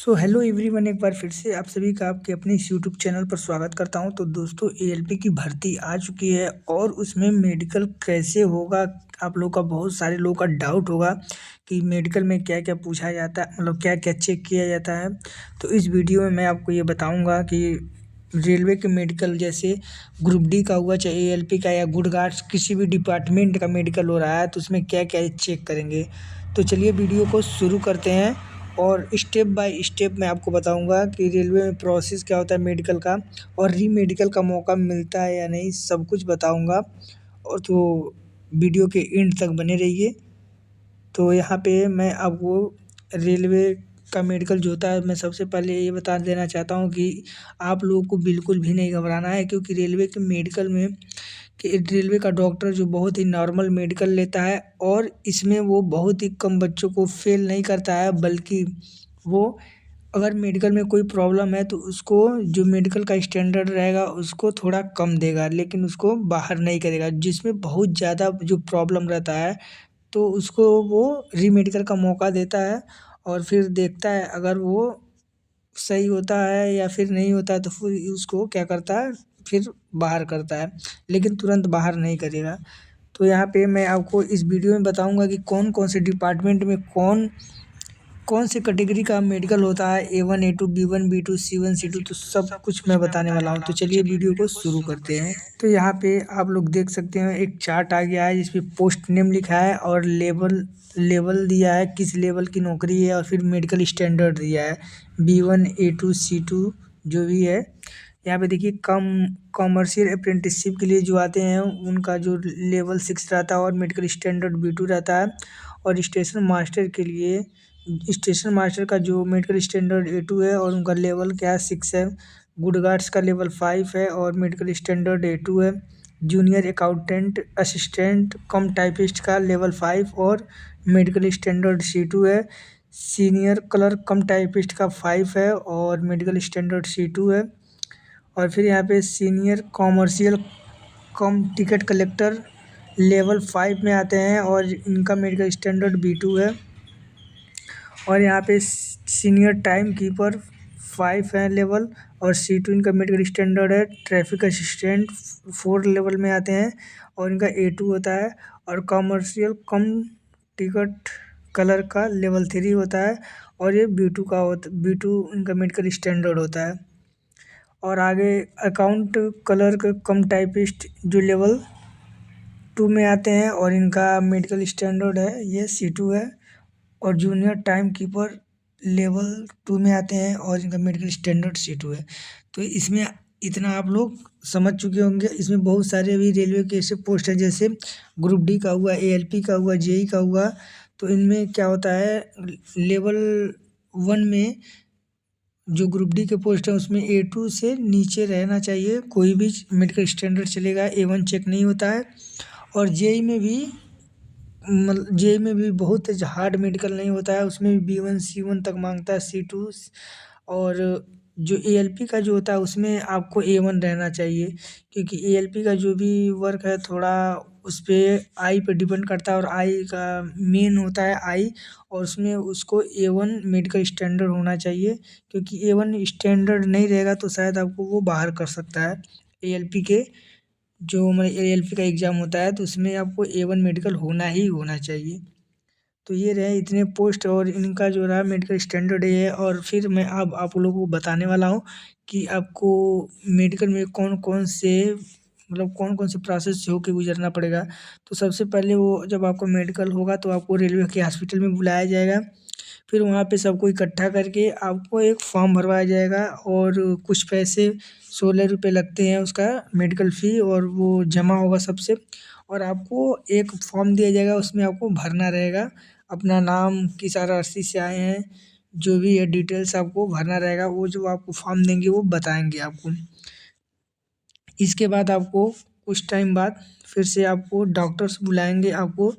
So hello everyone, एक बार फिर से आप सभी का आपके अपने इस यूट्यूब चैनल पर स्वागत करता हूं। तो दोस्तों, एएलपी की भर्ती आ चुकी है और उसमें मेडिकल कैसे होगा, आप लोग का बहुत सारे लोगों का डाउट होगा कि मेडिकल में क्या क्या पूछा जाता है, मतलब क्या क्या चेक किया जाता है। तो इस वीडियो में मैं आपको ये बताऊंगा कि रेलवे के मेडिकल जैसे ग्रुप डी का हुआ, चाहे एएलपी का या गुड गार्ड्स, किसी भी डिपार्टमेंट का मेडिकल हो रहा है तो उसमें क्या क्या चेक करेंगे। तो चलिए वीडियो को शुरू करते हैं और स्टेप बाय स्टेप मैं आपको बताऊंगा कि रेलवे में प्रोसेस क्या होता है मेडिकल का, और री मेडिकल का मौका मिलता है या नहीं, सब कुछ बताऊंगा। और तो वीडियो के एंड तक बने रहिए। तो यहाँ पे मैं आपको रेलवे का मेडिकल जो होता है, मैं सबसे पहले ये बता देना चाहता हूँ कि आप लोगों को बिल्कुल भी नहीं घबराना है, क्योंकि रेलवे के मेडिकल में कि रेलवे का डॉक्टर जो बहुत ही नॉर्मल मेडिकल लेता है, और इसमें वो बहुत ही कम बच्चों को फेल नहीं करता है, बल्कि वो अगर मेडिकल में कोई प्रॉब्लम है तो उसको जो मेडिकल का स्टैंडर्ड रहेगा उसको थोड़ा कम देगा, लेकिन उसको बाहर नहीं करेगा। जिसमें बहुत ज़्यादा जो प्रॉब्लम रहता है तो उसको वो रीमेडिकल का मौका देता है, और फिर देखता है अगर वो सही होता है या फिर नहीं होता है तो फिर उसको क्या करता है, फिर बाहर करता है, लेकिन तुरंत बाहर नहीं करेगा। तो यहाँ पे मैं आपको इस वीडियो में बताऊंगा कि कौन कौन से डिपार्टमेंट में कौन कौन से कैटेगरी का मेडिकल होता है, A1 A2 B1 B2 C1 C2, तो सब कुछ मैं बताने वाला हूँ। तो चलिए वीडियो को शुरू करते हैं। तो यहाँ पे आप लोग देख सकते हैं एक चार्ट आ गया है जिसपे पोस्ट नेम लिखा है और लेवल लेवल दिया है, किस लेवल की नौकरी है, और फिर मेडिकल स्टैंडर्ड दिया है B1 A2 C2 जो भी है। यहाँ पे देखिए कॉमर्शियल अप्रेंटिसशिप के लिए जो आते हैं उनका जो लेवल 6 रहता है और मेडिकल स्टैंडर्ड B2 रहता है। और स्टेशन मास्टर का जो मेडिकल स्टैंडर्ड A2 है और उनका लेवल क्या है, 6 है। गुड गार्ड्स का लेवल 5 है और मेडिकल स्टैंडर्ड A2 है। जूनियर अकाउंटेंट असिस्टेंट कम टाइपिस्ट का लेवल 5 और मेडिकल स्टैंडर्ड C2 है। सीनियर क्लर्क कम टाइपिस्ट का 5 है और मेडिकल स्टैंडर्ड C2 है। और फिर यहाँ पे सीनियर कॉमर्शियल कम टिकट कलेक्टर लेवल 5 में आते हैं और इनका मेडिकल स्टैंडर्ड B2 है। और यहाँ पे सीनियर टाइम कीपर 5 है लेवल, और C2 इनका मेडिकल स्टैंडर्ड है। ट्रैफिक असिस्टेंट 4 लेवल में आते हैं और इनका A2 होता है। और कॉमर्शियल कम टिकट कलर का लेवल 3 होता है और ये B2 इनका मेडिकल स्टैंडर्ड होता है। और आगे अकाउंट क्लर्क कम टाइपिस्ट जो लेवल 2 में आते हैं और इनका मेडिकल स्टैंडर्ड है ये C2 है। और जूनियर टाइम कीपर लेवल 2 में आते हैं और इनका मेडिकल स्टैंडर्ड C2 है। तो इसमें इतना आप लोग समझ चुके होंगे। इसमें बहुत सारे अभी रेलवे के ऐसे पोस्ट हैं, जैसे ग्रुप डी का हुआ, ALP का हुआ, JE का हुआ। तो इनमें क्या होता है, लेवल 1 में जो ग्रुप डी के पोस्ट है उसमें A2 से नीचे रहना चाहिए, कोई भी मेडिकल स्टैंडर्ड चलेगा, A1 चेक नहीं होता है। और JE में भी JE में भी बहुत हार्ड मेडिकल नहीं होता है, उसमें भी B1 C1 तक मांगता है, C2। और जो ALP का जो होता है उसमें आपको A1 रहना चाहिए, क्योंकि ALP का जो भी वर्क है थोड़ा उस पर आई पे डिपेंड करता है, और आई का मेन होता है आई, और उसमें उसको A1 मेडिकल स्टैंडर्ड होना चाहिए। क्योंकि A1 स्टैंडर्ड नहीं रहेगा तो शायद आपको वो बाहर कर सकता है। ALP के जो हमारे ALP का एग्ज़ाम होता है तो उसमें आपको A1 मेडिकल होना ही होना चाहिए। तो ये रहे इतने पोस्ट और इनका जो रहा मेडिकल स्टैंडर्ड ये है। और फिर मैं अब आप लोगों को बताने वाला हूँ कि आपको मेडिकल में कौन कौन से, मतलब कौन कौन से प्रोसेस से होके गुजरना पड़ेगा। तो सबसे पहले वो जब आपको मेडिकल होगा तो आपको रेलवे के हॉस्पिटल में बुलाया जाएगा। फिर वहाँ पे सबको इकट्ठा करके आपको एक फॉर्म भरवाया जाएगा, और कुछ पैसे 16 रुपये लगते हैं उसका मेडिकल फ़ी, और वो जमा होगा सबसे। और आपको एक फॉर्म दिया जाएगा, उसमें आपको भरना रहेगा अपना नाम, किस RRC से आए हैं, जो भी है डिटेल्स आपको भरना रहेगा। वो जो आपको फॉर्म देंगे वो बताएंगे आपको। इसके बाद आपको कुछ टाइम बाद फिर से आपको डॉक्टर्स बुलाएंगे आपको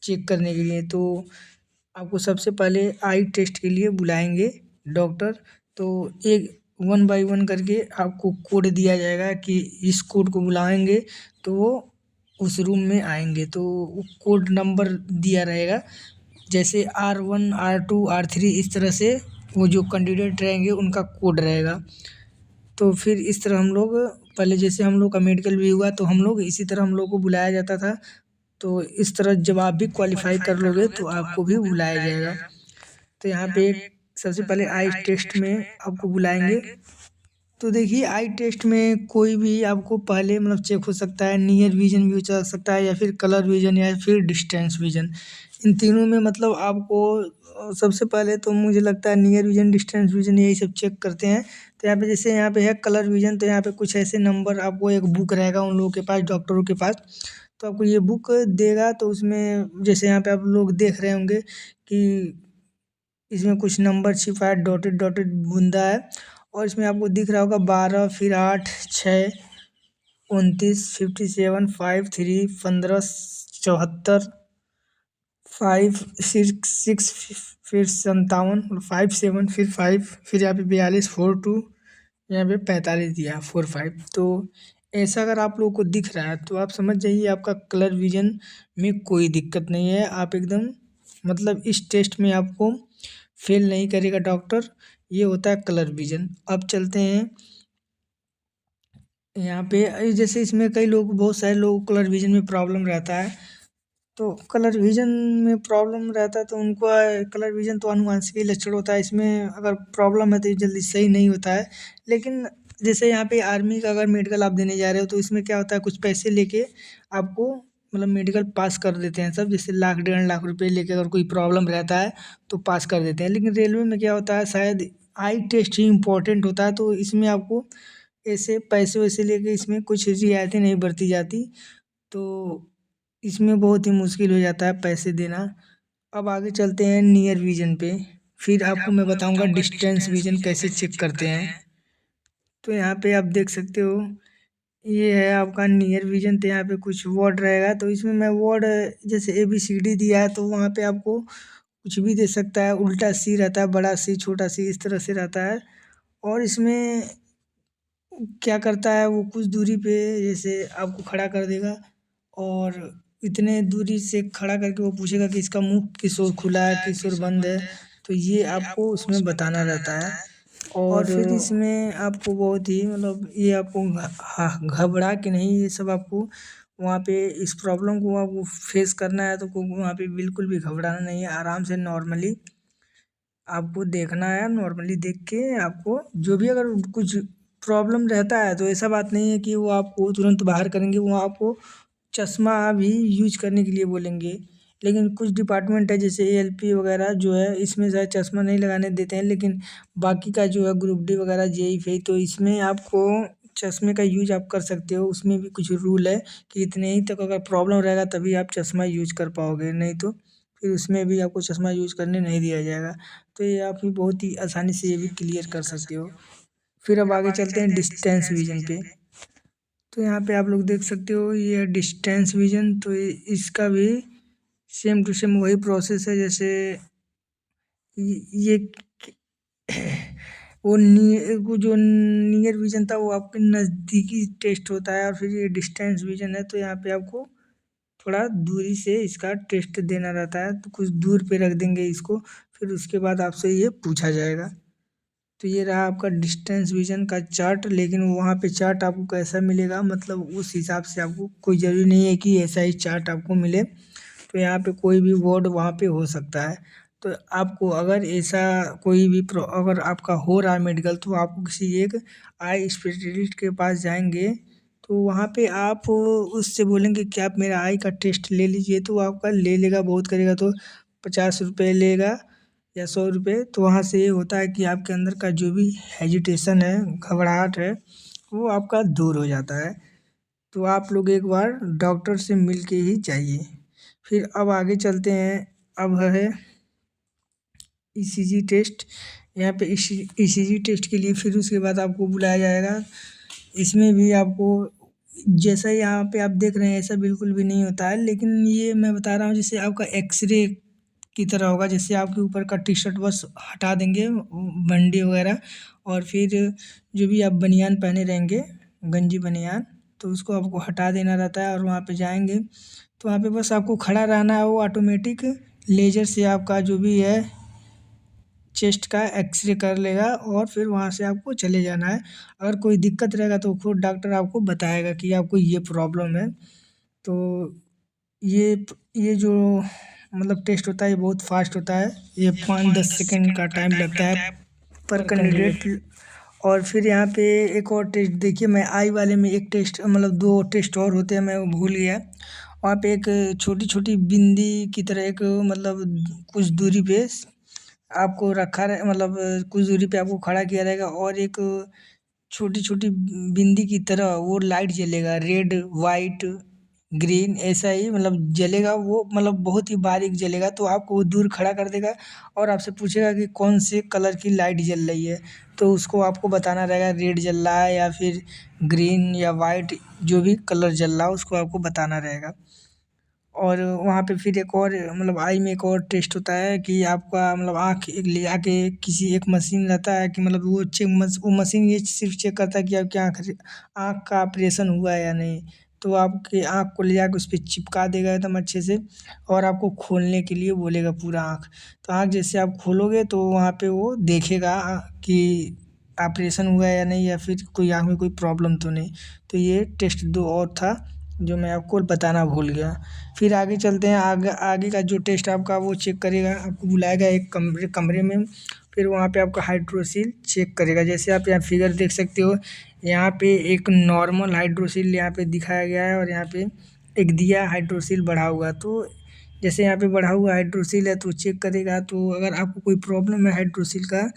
चेक करने के लिए। तो आपको सबसे पहले आई टेस्ट के लिए बुलाएंगे डॉक्टर। तो एक 1 बाय 1 करके आपको कोड दिया जाएगा कि इस कोड को बुलाएंगे तो वो उस रूम में आएंगे। तो वो कोड नंबर दिया रहेगा, जैसे R1 R2 R3 इस तरह से वो जो कैंडिडेट रहेंगे उनका कोड रहेगा। तो फिर इस तरह हम लोग पहले जैसे हम लोग का मेडिकल भी हुआ तो हम लोग इसी तरह हम लोग को बुलाया जाता था। तो इस तरह जब आप भी क्वालिफाई कर लोगे तो आपको भी बुलाया जाएगा। तो यहाँ पे सबसे पहले आई टेस्ट में आपको बुलाएंगे। तो देखिए आई टेस्ट में कोई भी आपको पहले मतलब चेक हो सकता है, नियर विजन भी हो सकता है या फिर कलर विजन या फिर डिस्टेंस विजन। इन तीनों में मतलब आपको सबसे पहले तो मुझे लगता है नियर विजन डिस्टेंस विजन यही सब चेक करते हैं। तो यहाँ पे जैसे यहाँ पे है कलर विजन, तो यहाँ पे कुछ ऐसे नंबर आपको एक बुक रहेगा उन लोगों के पास, डॉक्टरों के पास। तो आपको ये बुक देगा तो उसमें जैसे यहाँ पे आप लोग देख रहे होंगे कि इसमें कुछ नंबर छिपा है, डॉटेड डॉटेड बूंदा है। और इसमें आपको दिख रहा होगा 12 फिर 8 6 29 57 5 3 15 74 5 6 6 फिर 57 5 7 फिर 5 फिर यहाँ पे 42 4 2 यहाँ पे 45 दिया 4 5। तो ऐसा अगर आप लोगों को दिख रहा है तो आप समझ जाइए आपका कलर विजन में कोई दिक्कत नहीं है। आप एकदम मतलब इस टेस्ट में आपको फेल नहीं करेगा डॉक्टर। ये होता है कलर विजन। अब चलते हैं यहाँ पे जैसे इसमें कई लोग बहुत सारे लोग कलर विजन में प्रॉब्लम रहता है। तो कलर विजन में प्रॉब्लम रहता है तो उनको कलर विजन तो आनुवंशिक लक्षण होता है, इसमें अगर प्रॉब्लम है तो ये जल्दी सही नहीं होता है। लेकिन जैसे यहाँ पे आर्मी का अगर मेडिकल आप देने जा रहे हो तो इसमें क्या होता है, कुछ पैसे लेके आपको मतलब मेडिकल पास कर देते हैं सब, जैसे 1 लाख 1.5 लाख रुपए लेके अगर कोई प्रॉब्लम रहता है तो पास कर देते हैं। लेकिन रेलवे में क्या होता है, शायद आई टेस्ट ही इम्पोर्टेंट होता है तो इसमें आपको ऐसे पैसे वैसे लेके इसमें कुछ रियायतें नहीं बरती जाती। तो इसमें बहुत ही मुश्किल हो जाता है पैसे देना। अब आगे चलते हैं नियर विजन पे। फिर आपको मैं बताऊंगा डिस्टेंस विजन कैसे चेक करते हैं। तो यहाँ पे आप देख सकते हो ये है आपका नियर विजन। तो यहाँ पे कुछ वर्ड रहेगा तो इसमें मैं वर्ड जैसे ABCD दिया है तो वहाँ पे आपको कुछ भी दे सकता है। उल्टा सी रहता है, बड़ा सी, छोटा सी, इस तरह से रहता है। और इसमें क्या करता है वो कुछ दूरी पे जैसे आपको खड़ा कर देगा और इतने दूरी से खड़ा करके वो पूछेगा कि इसका मुंह किस ओर खुला है किस ओर बंद है। तो ये आपको उसमें बताना रहता है। और फिर इसमें आपको बहुत ही मतलब ये आपको घबरा के नहीं, ये सब आपको वहाँ पे इस प्रॉब्लम को आपको फेस करना है। तो वहाँ पे बिल्कुल भी घबराना नहीं है, आराम से नॉर्मली आपको देखना है। नॉर्मली देख के आपको जो भी अगर कुछ प्रॉब्लम रहता है तो ऐसा बात नहीं है कि वो आपको तुरंत बाहर करेंगे, वो आपको चश्मा भी यूज करने के लिए बोलेंगे। लेकिन कुछ डिपार्टमेंट है जैसे ALP वगैरह जो है इसमें शायद चश्मा नहीं लगाने देते हैं। लेकिन बाकी का जो है ग्रुप डी वगैरह JEE फेल तो इसमें आपको चश्मे का यूज आप कर सकते हो। उसमें भी कुछ रूल है कि इतने ही तक अगर प्रॉब्लम रहेगा तभी आप चश्मा यूज कर पाओगे, नहीं तो फिर उसमें भी आपको चश्मा यूज करने नहीं दिया जाएगा। तो ये आप भी बहुत ही आसानी से ये भी क्लियर कर सकते हो। फिर अब आगे चलते हैं डिस्टेंस विजन पे। तो यहाँ पे आप लोग देख सकते हो ये डिस्टेंस विजन। तो इसका भी सेम टू सेम वही प्रोसेस है जैसे ये वो जो नियर विजन था वो आपके नज़दीकी टेस्ट होता है। और फिर ये डिस्टेंस विजन है तो यहाँ पे आपको थोड़ा दूरी से इसका टेस्ट देना रहता है। तो कुछ दूर पे रख देंगे इसको, फिर उसके बाद आपसे ये पूछा जाएगा। तो ये रहा आपका डिस्टेंस विजन का चार्ट। लेकिन वहाँ पे चार्ट आपको कैसा मिलेगा मतलब उस हिसाब से आपको, कोई ज़रूरी नहीं है कि ऐसा ही चार्ट आपको मिले। तो यहाँ पे कोई भी वर्ड वहाँ पे हो सकता है। तो आपको अगर ऐसा कोई भी अगर आपका हो रहा है मेडिकल तो आपको किसी एक आई स्पेशलिस्ट के पास जाएंगे तो वहाँ पे आप उससे बोलेंगे कि आप मेरा आई का टेस्ट ले लीजिए। तो वो आपका ले लेगा, बहुत करेगा तो 50 रुपये लेगा या 100 रुपये। तो वहाँ से ये होता है कि आपके अंदर का जो भी हेजिटेशन है, घबराहट है, वो आपका दूर हो जाता है। तो आप लोग एक बार डॉक्टर से मिल के ही जाइए। फिर अब आगे चलते हैं। अब है ECG टेस्ट। यहाँ पे ECG टेस्ट के लिए फिर उसके बाद आपको बुलाया जाएगा। इसमें भी आपको जैसा यहाँ पे आप देख रहे हैं ऐसा बिल्कुल भी नहीं होता है। लेकिन ये मैं बता रहा हूँ जैसे आपका एक्सरे की तरह होगा। जैसे आपके ऊपर का टी शर्ट बस हटा देंगे, बंडी वगैरह, और फिर जो भी आप बनियान पहने रहेंगे, गंजी बनियान, तो उसको आपको हटा देना रहता है। और वहाँ पे जाएंगे तो वहाँ पे बस आपको खड़ा रहना है। वो ऑटोमेटिक लेजर से आपका जो भी है चेस्ट का एक्सरे कर लेगा और फिर वहाँ से आपको चले जाना है। अगर कोई दिक्कत रहेगा तो खुद डॉक्टर आपको बताएगा कि आपको ये प्रॉब्लम है। तो ये जो मतलब टेस्ट होता है ये बहुत फास्ट होता है, ये 5-10 सेकंड का टाइम लगता है पर कैंडिडेट। और फिर यहाँ पे एक और टेस्ट देखिए, मैं आई वाले में एक टेस्ट मतलब 2 टेस्ट और होते हैं, मैं वो भूल गया। वहाँ पे एक छोटी छोटी बिंदी की तरह एक मतलब कुछ दूरी पे आपको रखा रहे, मतलब कुछ दूरी पे आपको खड़ा किया रहेगा और एक छोटी छोटी बिंदी की तरह वो लाइट जलेगा, रेड वाइट ग्रीन ऐसा ही मतलब जलेगा वो, मतलब बहुत ही बारीक जलेगा। तो आपको वो दूर खड़ा कर देगा और आपसे पूछेगा कि कौन से कलर की लाइट जल रही है। तो उसको आपको बताना रहेगा रेड जल रहा है या फिर ग्रीन या वाइट, जो भी कलर जल रहा है उसको आपको बताना रहेगा। और वहाँ पे फिर एक और मतलब आई में एक और टेस्ट होता है कि आपका मतलब आँख एक ले आके किसी एक मशीन रहता है कि मतलब वो मशीन ये सिर्फ चेक करता है कि आपकी आँख का ऑपरेशन हुआ है या नहीं। तो आपके आँख को ले जाके उस पे चिपका देगा एकदम अच्छे से और आपको खोलने के लिए बोलेगा पूरा आँख। तो आँख जैसे आप खोलोगे तो वहाँ पे वो देखेगा कि ऑपरेशन हुआ है या नहीं या फिर कोई आँख में कोई प्रॉब्लम तो नहीं। तो ये टेस्ट 2 और था जो मैं आपको बताना भूल गया। फिर आगे चलते हैं, आगे आगे का जो टेस्ट आपका वो चेक करेगा, आपको बुलाएगा एक कमरे में। फिर वहाँ पे आपका हाइड्रोसिल चेक करेगा। जैसे आप यहाँ फिगर देख सकते हो, यहाँ पे एक नॉर्मल हाइड्रोसिल यहाँ पे दिखाया गया है और यहाँ पे एक दिया हाइड्रोसिल बढ़ा हुआ। तो जैसे यहाँ पे बढ़ा हुआ हाइड्रोसिल है तो चेक करेगा। तो अगर आपको कोई प्रॉब्लम है हाइड्रोसिल का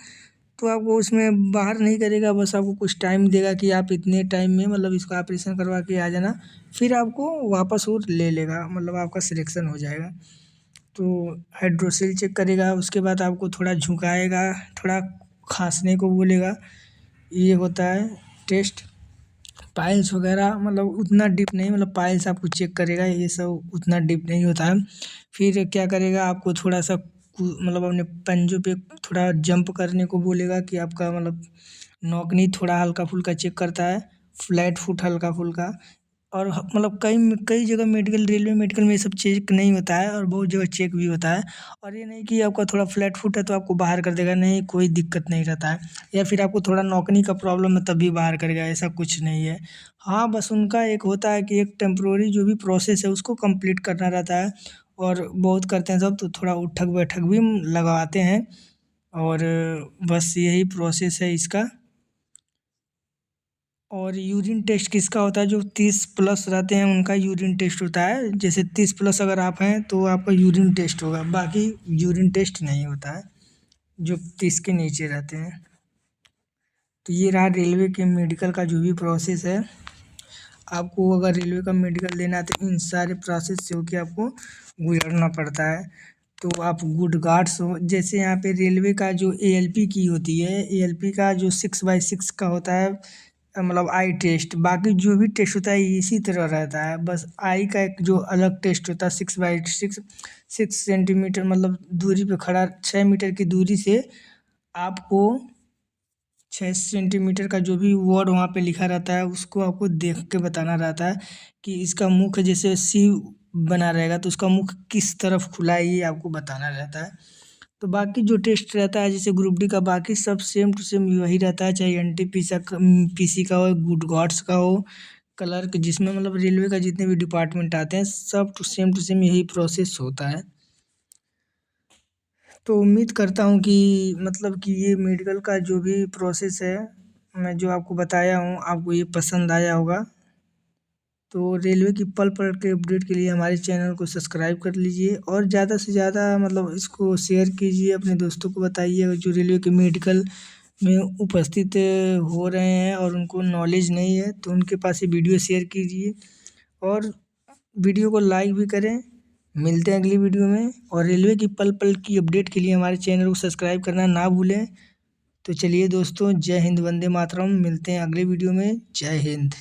तो आपको उसमें बाहर नहीं करेगा, बस आपको कुछ टाइम देगा कि आप इतने टाइम में मतलब इसका ऑपरेशन करवा के आ जाना। फिर आपको वापस वो ले लेगा, मतलब आपका सिलेक्शन हो जाएगा। तो हाइड्रोसिल चेक करेगा, उसके बाद आपको थोड़ा झुकाएगा, थोड़ा खांसने को बोलेगा। ये होता है टेस्ट। पाइल्स वगैरह मतलब उतना डीप नहीं, मतलब पाइल्स आपको चेक करेगा, ये सब उतना डीप नहीं होता है। फिर क्या करेगा, आपको थोड़ा सा मतलब अपने पंजों पे थोड़ा जंप करने को बोलेगा कि आपका मतलब नौकनी थोड़ा हल्का फुल्का चेक करता है, फ्लैट फुट हल्का फुल्का। और मतलब कई कई जगह मेडिकल रेलवे मेडिकल में ये सब चेक नहीं होता है और बहुत जगह चेक भी होता है। और ये नहीं कि आपका थोड़ा फ्लैट फुट है तो आपको बाहर कर देगा, नहीं, कोई दिक्कत नहीं रहता है। या फिर आपको थोड़ा नौकनी का प्रॉब्लम है तभी बाहर करेगा, ऐसा कुछ नहीं है। हाँ, बस उनका एक होता है कि एक टेम्प्रोरी जो भी प्रोसेस है उसको कंप्लीट करना रहता है और बहुत करते हैं सब, तो थोड़ा उठक बैठक भी लगवाते हैं। और बस यही प्रोसेस है इसका। और यूरिन टेस्ट किसका होता है, जो 30+ रहते हैं उनका यूरिन टेस्ट होता है। जैसे 30+ अगर आप हैं तो आपका यूरिन टेस्ट होगा, बाकी यूरिन टेस्ट नहीं होता है जो 30 के नीचे रहते हैं। तो ये रहा रेलवे के मेडिकल का जो भी प्रोसेस है। आपको अगर रेलवे का मेडिकल लेना है तो इन सारे प्रोसेस से होके आपको गुजरना पड़ता है। तो आप गुड गार्ड्स हो। जैसे यहाँ पे रेलवे का जो ALP की होती है, ALP का जो 6/6 का होता है मतलब आई टेस्ट, बाकी जो भी टेस्ट होता है इसी तरह रहता है। बस आई का एक जो अलग टेस्ट होता है 6/6, 6 सेंटीमीटर मतलब दूरी पे खड़ा, 6 मीटर की दूरी से आपको 6 सेंटीमीटर का जो भी वर्ड वहाँ पे लिखा रहता है उसको आपको देख के बताना रहता है कि इसका मुख जैसे सी बना रहेगा तो उसका मुख किस तरफ खुला है, ये आपको बताना रहता है। तो बाकी जो टेस्ट रहता है जैसे ग्रुप डी का, बाकी सब सेम टू सेम वही रहता है, चाहे NTPC का हो, गुड गॉड्स का हो, क्लर्क, जिसमें मतलब रेलवे का जितने भी डिपार्टमेंट आते हैं सब टू सेम यही प्रोसेस होता है। तो उम्मीद करता हूँ कि मतलब कि ये मेडिकल का जो भी प्रोसेस है मैं जो आपको बताया हूँ आपको ये पसंद आया होगा। तो रेलवे की पल पल के अपडेट के लिए हमारे चैनल को सब्सक्राइब कर लीजिए और ज़्यादा से ज़्यादा मतलब इसको शेयर कीजिए, अपने दोस्तों को बताइए जो रेलवे के मेडिकल में उपस्थित हो रहे हैं और उनको नॉलेज नहीं है तो उनके पास ये वीडियो शेयर कीजिए और वीडियो को लाइक भी करें। मिलते हैं अगली वीडियो में और रेलवे की पल पल की अपडेट के लिए हमारे चैनल को सब्सक्राइब करना ना भूलें। तो चलिए दोस्तों, जय हिंद, वंदे मातरम। मिलते हैं अगले वीडियो में। जय हिंद।